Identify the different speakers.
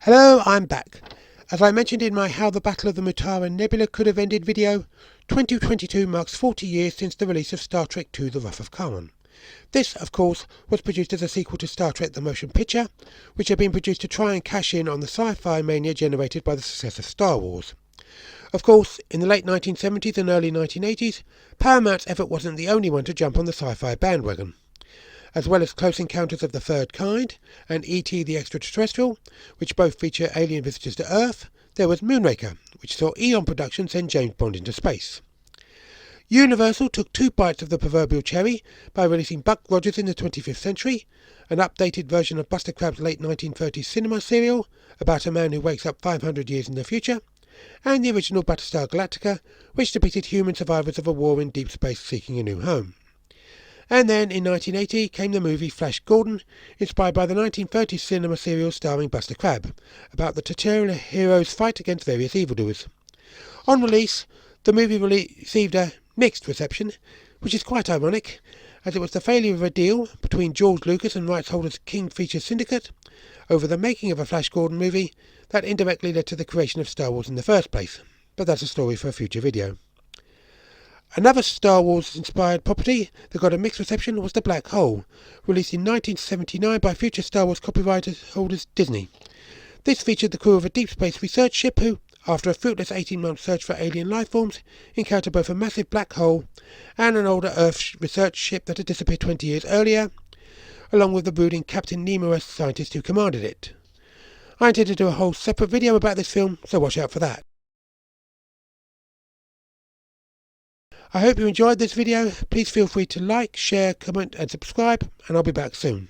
Speaker 1: Hello, I'm back. As I mentioned in my How the Battle of the Mutara Nebula Could Have Ended video, 2022 marks 40 years since the release of Star Trek II The Wrath of Khan. This, of course, was produced as a sequel to Star Trek the Motion Picture, which had been produced to try and cash in on the sci-fi mania generated by the success of Star Wars. Of course, in the late 1970s and early 1980s, Paramount's effort wasn't the only one to jump on the sci-fi bandwagon. As well as Close Encounters of the Third Kind and E.T. the Extraterrestrial, which both feature alien visitors to Earth, there was Moonraker, which saw Eon Productions send James Bond into space. Universal took two bites of the proverbial cherry by releasing Buck Rogers in the 25th Century, an updated version of Buster Crabbe's late 1930s cinema serial about a man who wakes up 500 years in the future, and the original Battlestar Galactica, which depicted human survivors of a war in deep space seeking a new home. And then in 1980 came the movie Flash Gordon, inspired by the 1930s cinema serial starring Buster Crabbe, about the titular hero's fight against various evildoers. On release, the movie received a mixed reception, which is quite ironic, as it was the failure of a deal between George Lucas and rights holders King Features Syndicate over the making of a Flash Gordon movie that indirectly led to the creation of Star Wars in the first place, but that's a story for a future video. Another Star Wars-inspired property that got a mixed reception was The Black Hole, released in 1979 by future Star Wars copyright holders Disney. This featured the crew of a deep space research ship who, after a fruitless 18-month search for alien lifeforms, encountered both a massive black hole and an older Earth research ship that had disappeared 20 years earlier, along with the brooding Captain Nemo-esque scientist who commanded it. I intend to do a whole separate video about this film, so watch out for that. I hope you enjoyed this video. Please feel free to like, share, comment and subscribe, and I'll be back soon.